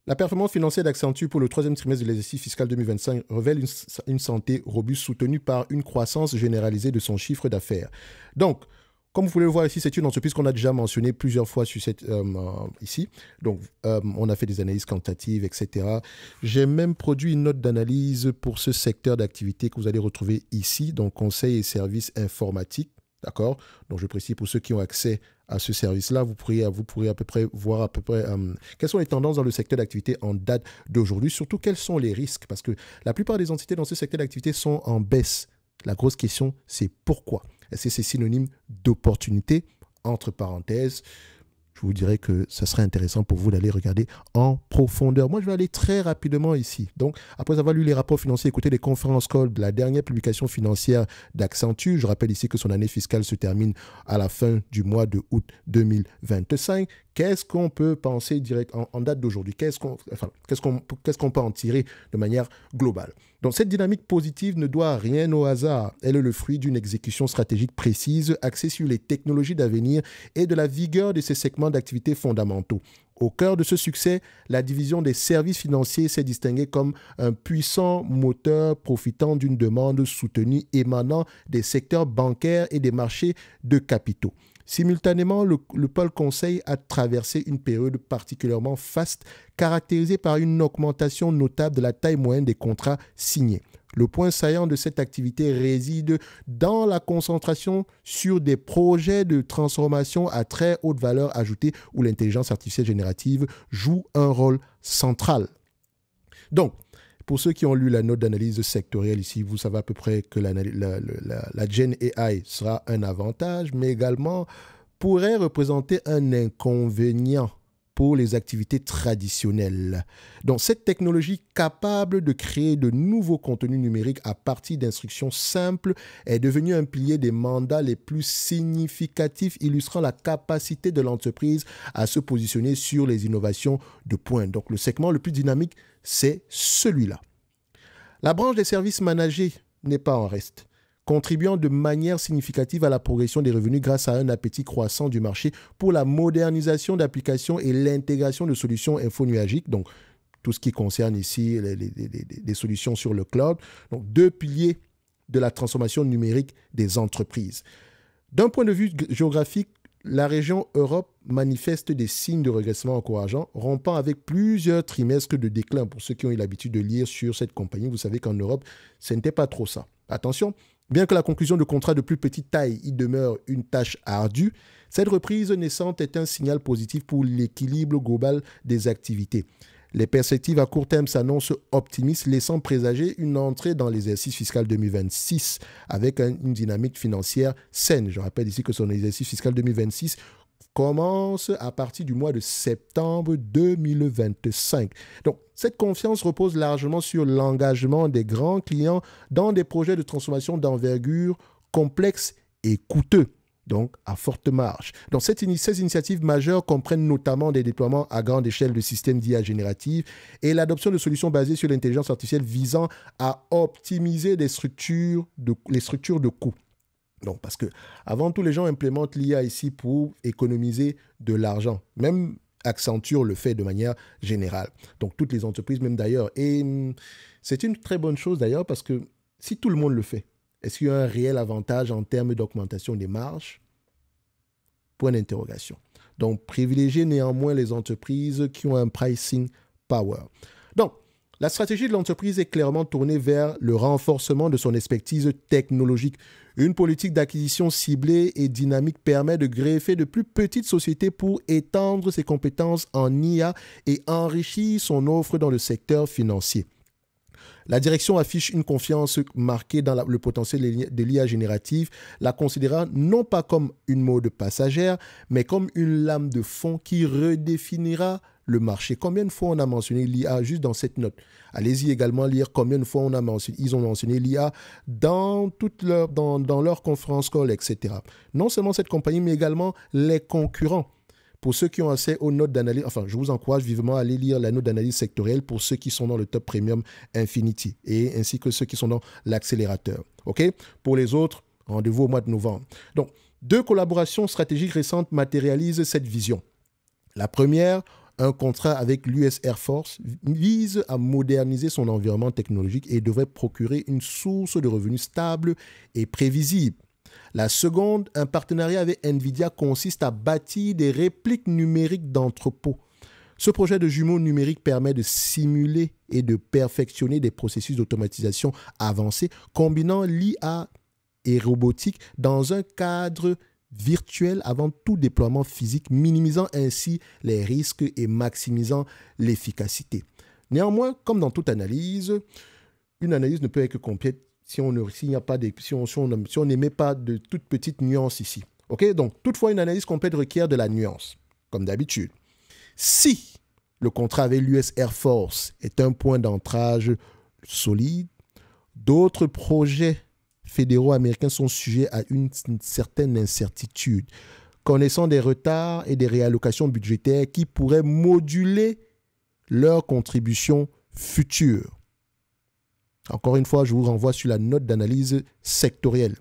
La performance financière d'Accenture pour le troisième trimestre de l'exercice fiscal 2025 révèle une santé robuste soutenue par une croissance généralisée de son chiffre d'affaires. Donc, comme vous pouvez le voir ici, c'est une entreprise qu'on a déjà mentionnée plusieurs fois sur ici. Donc, on a fait des analyses quantitatives, etc. J'ai même produit une note d'analyse pour ce secteur d'activité que vous allez retrouver ici, donc conseil et services informatiques. D'accord? Donc, je précise pour ceux qui ont accès à ce service-là, vous pourrez à peu près voir quelles sont les tendances dans le secteur d'activité en date d'aujourd'hui, surtout quels sont les risques, parce que la plupart des entités dans ce secteur d'activité sont en baisse. La grosse question, c'est pourquoi? Est-ce que c'est synonyme d'opportunité? Entre parenthèses, je vous dirais que ça serait intéressant pour vous d'aller regarder en profondeur. Moi, je vais aller très rapidement ici. Donc, après avoir lu les rapports financiers, écouté les conférences call de la dernière publication financière d'Accenture, je rappelle ici que son année fiscale se termine à la fin du mois de août 2025. Qu'est-ce qu'on peut penser direct en date d'aujourd'hui? Qu'est-ce qu'on peut en tirer de manière globale? Donc, cette dynamique positive ne doit rien au hasard. Elle est le fruit d'une exécution stratégique précise, axée sur les technologies d'avenir et de la vigueur de ses segments d'activité fondamentaux. Au cœur de ce succès, la division des services financiers s'est distinguée comme un puissant moteur profitant d'une demande soutenue émanant des secteurs bancaires et des marchés de capitaux. Simultanément, le pôle conseil a traversé une période particulièrement faste, caractérisée par une augmentation notable de la taille moyenne des contrats signés. Le point saillant de cette activité réside dans la concentration sur des projets de transformation à très haute valeur ajoutée où l'intelligence artificielle générative joue un rôle central. Donc, pour ceux qui ont lu la note d'analyse sectorielle ici, vous savez à peu près que la Gen AI sera un avantage, mais également pourrait représenter un inconvénient pour les activités traditionnelles. Donc, cette technologie capable de créer de nouveaux contenus numériques à partir d'instructions simples est devenue un pilier des mandats les plus significatifs, illustrant la capacité de l'entreprise à se positionner sur les innovations de pointe. Donc, le segment le plus dynamique, c'est celui-là. La branche des services managés n'est pas en reste, contribuant de manière significative à la progression des revenus grâce à un appétit croissant du marché pour la modernisation d'applications et l'intégration de solutions infonuagiques, donc tout ce qui concerne ici les solutions sur le cloud, donc deux piliers de la transformation numérique des entreprises. D'un point de vue géographique, la région Europe manifeste des signes de régressement encourageants, rompant avec plusieurs trimestres de déclin. Pour ceux qui ont eu l'habitude de lire sur cette compagnie, vous savez qu'en Europe, ce n'était pas trop ça. Attention, bien que la conclusion de contrats de plus petite taille y demeure une tâche ardue, cette reprise naissante est un signal positif pour l'équilibre global des activités. Les perspectives à court terme s'annoncent optimistes, laissant présager une entrée dans l'exercice fiscal 2026 avec une dynamique financière saine. Je rappelle ici que son exercice fiscal 2026 commence à partir du mois de septembre 2025. Donc, cette confiance repose largement sur l'engagement des grands clients dans des projets de transformation d'envergure complexes et coûteux, donc à forte marge. Donc, ces initiatives majeures comprennent notamment des déploiements à grande échelle de systèmes d'IA générative et l'adoption de solutions basées sur l'intelligence artificielle visant à optimiser les structures de coûts. Donc, parce que avant tout, les gens implémentent l'IA ici pour économiser de l'argent. Même Accenture le fait de manière générale. Donc, toutes les entreprises, même d'ailleurs. Et c'est une très bonne chose d'ailleurs parce que si tout le monde le fait, est-ce qu'il y a un réel avantage en termes d'augmentation des marges? Point d'interrogation. Donc, privilégier néanmoins les entreprises qui ont un pricing power. Donc, la stratégie de l'entreprise est clairement tournée vers le renforcement de son expertise technologique. Une politique d'acquisition ciblée et dynamique permet de greffer de plus petites sociétés pour étendre ses compétences en IA et enrichir son offre dans le secteur financier. La direction affiche une confiance marquée dans le potentiel de l'IA générative, la considérant non pas comme une mode passagère, mais comme une lame de fond qui redéfinira le marché. Combien de fois on a mentionné l'IA juste dans cette note? Allez-y également lire combien de fois ils ont mentionné l'IA dans leur conférence call, etc. Non seulement cette compagnie, mais également les concurrents. Pour ceux qui ont accès aux notes d'analyse, enfin, je vous encourage vivement à aller lire la note d'analyse sectorielle pour ceux qui sont dans le top premium Infinity et ainsi que ceux qui sont dans l'accélérateur. OK? Pour les autres, rendez-vous au mois de novembre. Donc, deux collaborations stratégiques récentes matérialisent cette vision. La première, Un contrat avec l'US Air Force vise à moderniser son environnement technologique et devrait procurer une source de revenus stable et prévisible. La seconde, un partenariat avec NVIDIA consiste à bâtir des répliques numériques d'entrepôts. Ce projet de jumeaux numériques permet de simuler et de perfectionner des processus d'automatisation avancés, combinant l'IA et robotique dans un cadre virtuel avant tout déploiement physique, minimisant ainsi les risques et maximisant l'efficacité. Néanmoins, comme dans toute analyse, une analyse ne peut être que complète si on n'émet pas de toutes petites nuances ici. Okay? Donc, toutefois, une analyse complète requiert de la nuance, comme d'habitude. Si le contrat avec l'US Air Force est un point d'ancrage solide, d'autres projets fédéraux américains sont sujets à une certaine incertitude, connaissant des retards et des réallocations budgétaires qui pourraient moduler leurs contributions futures. Encore une fois, je vous renvoie sur la note d'analyse sectorielle.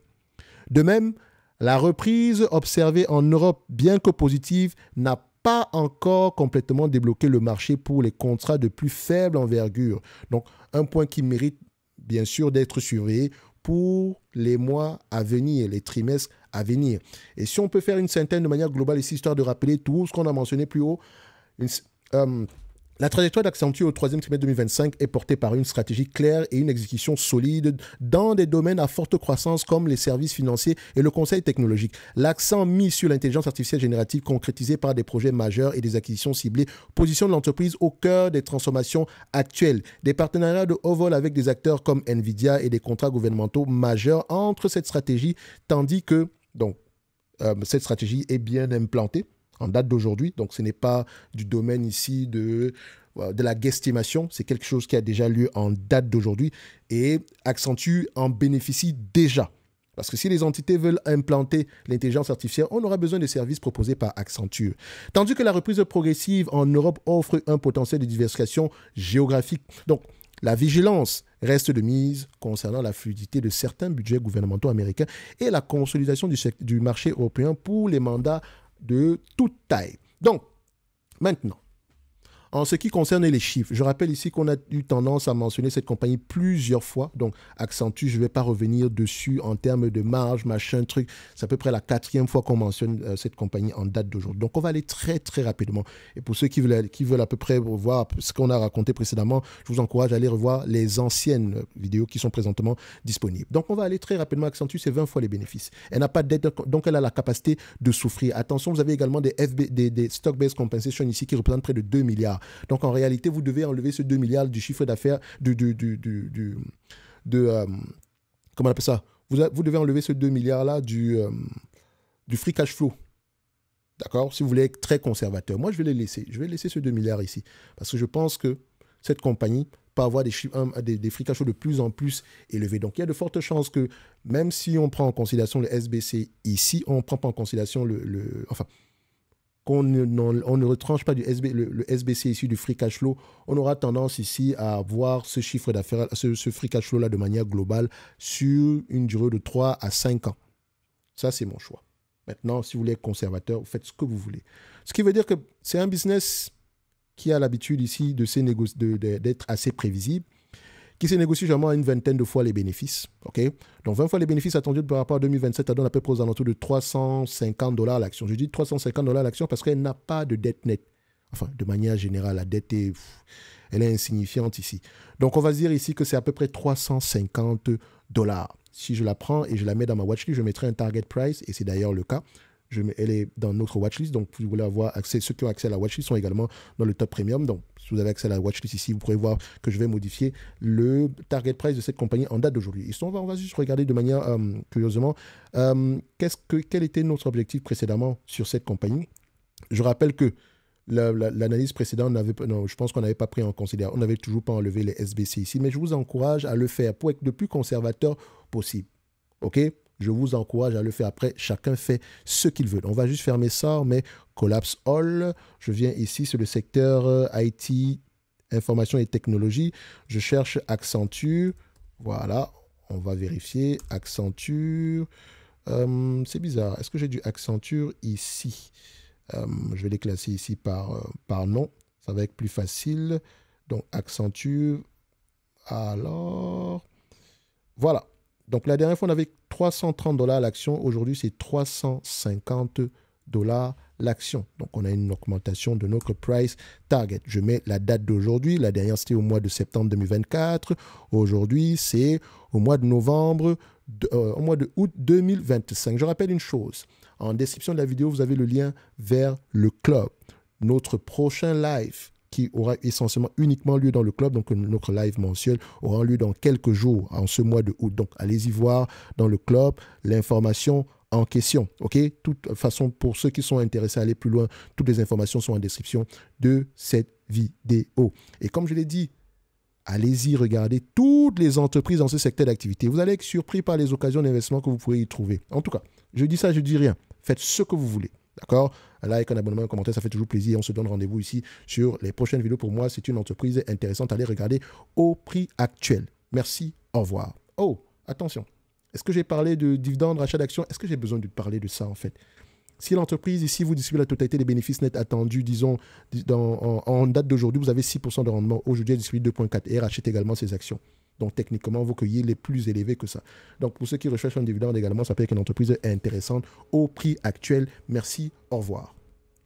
De même, la reprise observée en Europe, bien que positive, n'a pas encore complètement débloqué le marché pour les contrats de plus faible envergure. Donc, un point qui mérite bien sûr d'être surveillé pour les mois à venir, les trimestres à venir. Et si on peut faire une synthèse de manière globale ici, histoire de rappeler tout ce qu'on a mentionné plus haut, la trajectoire d'Accenture au troisième trimestre 2025 est portée par une stratégie claire et une exécution solide dans des domaines à forte croissance comme les services financiers et le conseil technologique. L'accent mis sur l'intelligence artificielle générative concrétisé par des projets majeurs et des acquisitions ciblées positionne l'entreprise au cœur des transformations actuelles. Des partenariats de haut vol avec des acteurs comme NVIDIA et des contrats gouvernementaux majeurs entrent cette stratégie, tandis que cette stratégie est bien implantée en date d'aujourd'hui. Donc, ce n'est pas du domaine ici de la guesstimation. C'est quelque chose qui a déjà lieu en date d'aujourd'hui et Accenture en bénéficie déjà. Parce que si les entités veulent implanter l'intelligence artificielle, on aura besoin des services proposés par Accenture. Tandis que la reprise progressive en Europe offre un potentiel de diversification géographique. Donc, la vigilance reste de mise concernant la fluidité de certains budgets gouvernementaux américains et la consolidation du marché européen pour les mandats de toute taille. Donc, maintenant, en ce qui concerne les chiffres, je rappelle ici qu'on a eu tendance à mentionner cette compagnie plusieurs fois. Donc, Accenture, je ne vais pas revenir dessus en termes de marge, machin, truc. C'est à peu près la 4e fois qu'on mentionne cette compagnie en date d'aujourd'hui. Donc, on va aller très, très rapidement. Et pour ceux qui veulent à peu près voir ce qu'on a raconté précédemment, je vous encourage à aller revoir les anciennes vidéos qui sont présentement disponibles. Donc, on va aller très rapidement. Accenture, c'est 20 fois les bénéfices. Elle n'a pas de dette, donc elle a la capacité de souffrir. Attention, vous avez également des stock-based compensation ici qui représentent près de 2 milliards. Donc, en réalité, vous devez enlever ce 2 milliards du chiffre d'affaires, comment on appelle ça? Vous devez enlever ce 2 milliards-là du free cash flow. D'accord? Si vous voulez être très conservateur. Moi, je vais les laisser. Je vais laisser ce 2 milliards ici. Parce que je pense que cette compagnie peut avoir des free cash flow de plus en plus élevés. Donc, il y a de fortes chances que, même si on prend en considération le SBC ici, on ne prend pas en considération qu'on ne retranche pas le SBC issu du free cash flow, on aura tendance ici à voir ce chiffre d'affaires, ce free cash flow-là de manière globale sur une durée de 3 à 5 ans. Ça, c'est mon choix. Maintenant, si vous voulez être conservateur, vous faites ce que vous voulez. Ce qui veut dire que c'est un business qui a l'habitude ici d'être assez prévisible, qui se négocie généralement à une vingtaine de fois les bénéfices. Okay? Donc, 20 fois les bénéfices attendus par rapport à 2027, ça donne à peu près aux alentours de $350 l'action. Je dis $350 l'action parce qu'elle n'a pas de dette nette. Enfin, de manière générale, la dette elle est insignifiante ici. Donc, on va dire ici que c'est à peu près $350. Si je la prends et je la mets dans ma watchlist, je mettrai un target price, et c'est d'ailleurs le cas. Elle est dans notre watchlist, donc si vous voulez avoir accès, ceux qui ont accès à la watchlist sont également dans le top premium. Donc, si vous avez accès à la watchlist ici, vous pourrez voir que je vais modifier le target price de cette compagnie en date d'aujourd'hui. On va juste regarder de manière curieusement quel était notre objectif précédemment sur cette compagnie. Je rappelle que l'analyse précédente, je pense qu'on n'avait pas pris en considération, on n'avait toujours pas enlevé les SBC ici, mais je vous encourage à le faire pour être le plus conservateur possible. OK? Je vous encourage à le faire. Après, chacun fait ce qu'il veut. On va juste fermer ça. On met Collapse All. Je viens ici sur le secteur IT, information et technologie. Je cherche Accenture. Voilà. On va vérifier. Accenture. C'est bizarre. Est-ce que j'ai du Accenture ici? Je vais les classer ici par nom. Ça va être plus facile. Donc, Accenture. Alors, voilà. Donc, la dernière fois, on avait 330 $ l'action. Aujourd'hui, c'est 350 $ l'action. Donc, on a une augmentation de notre price target. Je mets la date d'aujourd'hui. La dernière, c'était au mois de septembre 2024. Aujourd'hui, c'est au mois de novembre, au mois de août 2025. Je rappelle une chose. En description de la vidéo, vous avez le lien vers le club. Notre prochain live qui aura essentiellement uniquement lieu dans le club, donc notre live mensuel aura lieu dans quelques jours, en ce mois de août. Donc, allez-y voir dans le club l'information en question. OK? De toute façon, pour ceux qui sont intéressés à aller plus loin, toutes les informations sont en description de cette vidéo. Et comme je l'ai dit, allez-y regarder toutes les entreprises dans ce secteur d'activité. Vous allez être surpris par les occasions d'investissement que vous pourrez y trouver. En tout cas, je dis ça, je dis rien. Faites ce que vous voulez. D'accord? Un like, un abonnement, un commentaire, ça fait toujours plaisir. On se donne rendez-vous ici sur les prochaines vidéos. Pour moi, c'est une entreprise intéressante. Allez regarder au prix actuel. Merci, au revoir. Oh, attention. Est-ce que j'ai parlé de dividendes, rachat d'actions? Est-ce que j'ai besoin de parler de ça en fait? Si l'entreprise ici vous distribue la totalité des bénéfices nets attendus, disons, en date d'aujourd'hui, vous avez 6% de rendement. Aujourd'hui, elle distribue 2,4 et rachète également ses actions. Donc, techniquement, vos yields est plus élevé que ça. Donc, pour ceux qui recherchent un dividende également, ça peut être une entreprise intéressante au prix actuel. Merci, au revoir.